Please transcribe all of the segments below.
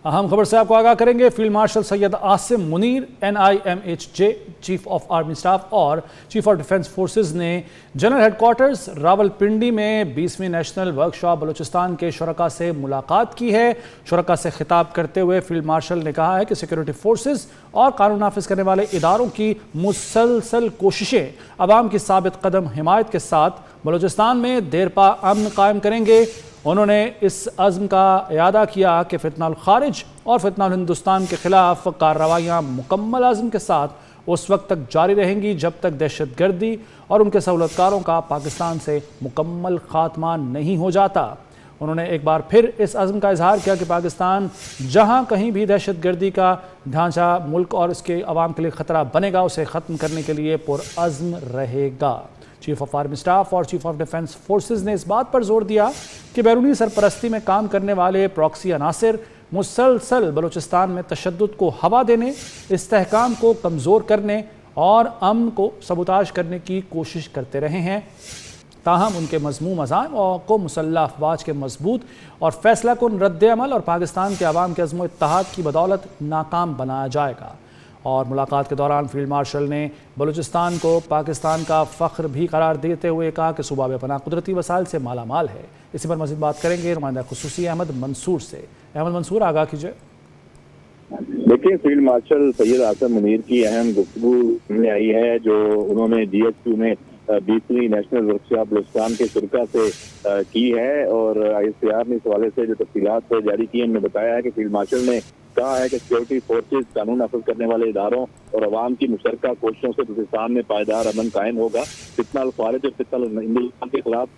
اہم خبر سے آپ کو آگاہ کریں گے۔ Field marshal Syed Asim Munir NIMHJ chief of army staff اور چیف آف ڈیفنس فورسز نے جنرل ہیڈ کوارٹرز راولپنڈی میں 20ویں نیشنل ورکشاپ بلوچستان کے شرکاء سے ملاقات کی ہے۔ شرکاء سے خطاب کرتے ہوئے فیلڈ مارشل نے کہا ہے کہ سیکورٹی فورسز اور قانون نافذ کرنے والے اداروں کی مسلسل کوششیں عوام کی ثابت قدم حمایت کے ساتھ بلوچستان میں دیرپا امن قائم کریں گے۔ انہوں نے اس عزم کا اعادہ کیا کہ فتنہ الخارج اور فتنہ الہندوستان کے خلاف کارروائیاں مکمل عزم کے ساتھ اس وقت تک جاری رہیں گی جب تک دہشت گردی اور ان کے سہولتکاروں کا پاکستان سے مکمل خاتمہ نہیں ہو جاتا۔ انہوں نے ایک بار پھر اس عزم کا اظہار کیا کہ پاکستان جہاں کہیں بھی دہشت گردی کا ڈھانچہ ملک اور اس کے عوام کے لیے خطرہ بنے گا اسے ختم کرنے کے لیے پرعزم رہے گا۔ چیف آف آرمی سٹاف اور چیف آف ڈیفنس فورسز نے اس بات پر زور دیا کہ بیرونی سرپرستی میں کام کرنے والے پراکسی عناصر مسلسل بلوچستان میں تشدد کو ہوا دینے، استحکام کو کمزور کرنے اور امن کو سبوتاژ کرنے کی کوشش کرتے رہے ہیں، تاہم ان کے مذموم عزائم کو مسلح افواج کے مضبوط اور فیصلہ کن رد عمل اور پاکستان کے عوام کے عزم و اتحاد کی بدولت ناکام بنایا جائے گا۔ اور ملاقات کے دوران فیلڈ مارشل نے بلوچستان کو پاکستان کا فخر بھی قرار دیتے ہوئے کہا کہ صوبہ بے پناہ قدرتی وسائل سے مالا مال ہے۔ اسی پر مزید بات کریں گے نمائندہ خصوصی احمد منصور سے۔ احمد منصور، آگاہ کیجئے۔ دیکھیں، فیلڈ مارشل سید عاصم منیر کی اہم گفتگو میں آئی ہے جو انہوں نے GHQ میں 20ویں نیشنل ورکشاپ بلوچستان کے شرکاء سے کی ہے، اور ISPR نے اس حوالے سے جو تفصیلات جاری کی ہیں ان میں بتایا ہے کہ فیلڈ مارشل نے کہا ہے کہ سیکورٹی فورسز، قانون نافذ کرنے والے اداروں اور عوام کی مشترکہ کوششوں سے بلوچستان میں پائیدار امن قائم ہوگا۔ فتنہ الخارج اور فتنہ الہندوستان کے خلاف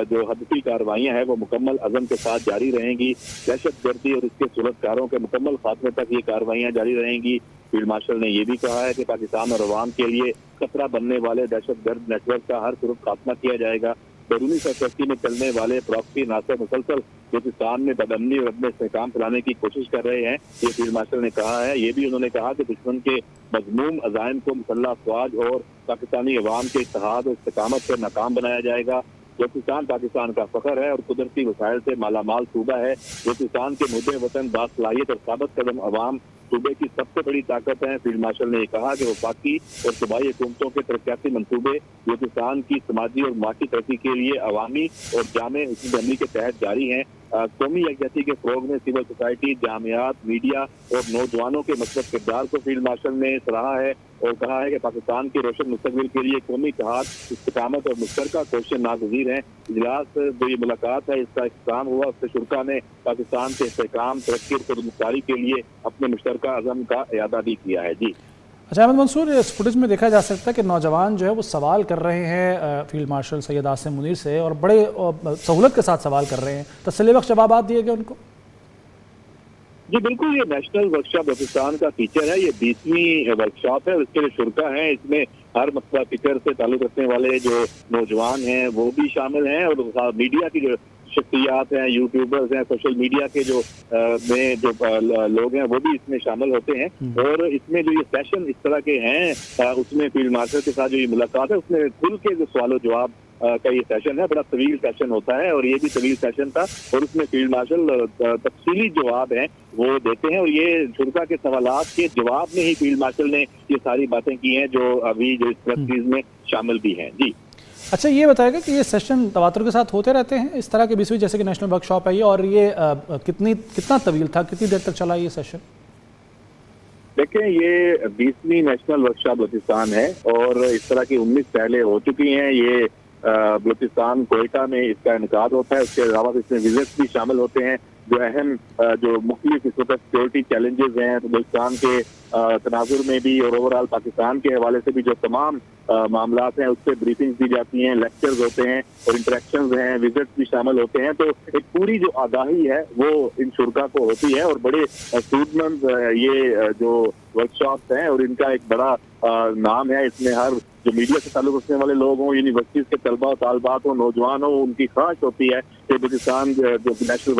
جو ہدفی کارروائیاں ہیں وہ مکمل عزم کے ساتھ جاری رہیں گی۔ دہشت گردی اور اس کے سہولتکاروں کے مکمل خاتمے تک یہ کارروائیاں جاری رہیں گی۔ فیلڈ مارشل نے یہ بھی کہا ہے کہ پاکستان اور عوام کے لیے خطرہ بننے والے دہشت گرد نیٹ ورک کا ہر صورت خاتمہ کیا جائے گا۔ بیرونی سرپرستی میں چلنے والے پراکسی عناصر مسلسل بلوچستان میں بدامنی اور عدم استحکام پھیلانے کی کوشش کر رہے ہیں، یہ فیلڈ مارشل نے کہا ہے۔ یہ بھی انہوں نے کہا کہ دشمن کے مذموم عزائم کو مسلح افواج اور پاکستانی عوام کے اتحاد اور استقامت پر ناکام بنایا جائے گا۔ بلوچستان پاکستان کا فخر ہے اور قدرتی وسائل سے مالا مال صوبہ ہے۔ بلوچستان کے مدعے وطن باصلاحیت اور ثابت قدم عوام صوبے کی سب سے بڑی طاقت ہے۔ فیلڈ مارشل نے یہ کہا کہ وفاقی اور صوبائی حکومتوں کے ترقیاتی منصوبے بلوچستان کی سماجی اور معاشی ترقی کے لیے عوامی اور جامع حکمت عملی کے تحت جاری ہیں۔ قومی یکجہتی کے فروغ میں سول سوسائٹی، جامعات، میڈیا اور نوجوانوں کے مثبت کردار کو فیلڈ مارشل نے سراہا ہے اور کہا ہے کہ پاکستان کے روشن مستقبل کے لیے قومی اتحاد، استقامت اور مشترکہ کوششیں ناگزیر ہیں۔ اجلاس جو یہ ملاقات ہے اس کا اختتام ہوا، اس سے شرکاء نے پاکستان کے استحکام، ترقی اور خودمختاری کے لیے اپنے مشترکہ عزم کا اعادہ بھی کیا ہے۔ جی اچھا احمد منصور، اس فوٹیج میں دیکھا جا سکتا ہے کہ نوجوان جو ہے وہ سوال کر رہے ہیں فیلڈ مارشل سید عاصم منیر سے اور بڑے سہولت کے ساتھ سوال کر رہے ہیں، تسلی بخش جوابات دیے گئے ان کو؟ جی بالکل، یہ نیشنل ورکشاپ بلوچستان کا فیچر ہے، یہ 20ویں ورکشاپ ہے، اس کے جو شرکاء ہیں اس میں ہر مسئلہ فکر سے تعلق رکھنے والے جو نوجوان ہیں وہ بھی شامل ہیں، اور میڈیا کی جو شخصیات ہیں، یوٹیوبرز ہیں، سوشل میڈیا کے جو لوگ ہیں وہ بھی اس میں شامل ہوتے ہیں۔ اور اس میں جو یہ سیشن اس طرح کے ہیں، اس میں فیلڈ مارشل کے ساتھ جو یہ ملاقات ہے اس میں کھل کے جو سوال و جواب کا یہ سیشن ہے، بڑا طویل سیشن ہوتا ہے اور یہ بھی طویل سیشن تھا، اور اس میں فیلڈ مارشل تفصیلی جواب ہیں وہ دیتے ہیں، اور یہ شرکاء کے سوالات کے جواب میں ہی فیلڈ مارشل نے یہ ساری باتیں کی ہیں جو ابھی جو اس پریس ریلیز میں شامل بھی ہیں۔ جی اچھا، یہ بتائے گا کہ یہ سیشن تواتر کے ساتھ ہوتے رہتے ہیں اس طرح کے 20ویں جیسے کہ نیشنل ورک شاپ ہے یہ، اور یہ کتنا طویل تھا، کتنی دیر تک چلا یہ سیشن؟ دیکھیں، یہ 20ویں نیشنل ورک شاپ بلوچستان ہے اور اس طرح کی 19 پہلے ہو چکی ہیں۔ یہ بلوچستان کوئٹہ میں اس کا انعقاد ہوتا ہے، اس کے علاوہ اس میں وزٹس بھی شامل ہوتے ہیں۔ جو اہم جو مختلف اس وقت سیکورٹی چیلنجز ہیں بلوچستان کے تناظر میں بھی اور اوور آل پاکستان کے حوالے سے بھی جو تمام معاملات ہیں اس سے بریفنگز دی جاتی ہیں، لیکچرز ہوتے ہیں اور انٹریکشنز ہیں، وزٹس بھی شامل ہوتے ہیں۔ تو ایک پوری جو آگاہی ہے وہ ان شرکاء کو ہوتی ہے، اور بڑے سودمند یہ جو ورکشاپس ہیں اور ان کا ایک بڑا نام ہے۔ اس میں ہر جو میڈیا سے تعلق رکھنے والے لوگ ہوں، یونیورسٹیز کے طلبہ و طالبات ہوں، نوجوان ہوں، ان کی خواہش ہوتی ہے کہ بلوچستان جو نیشنل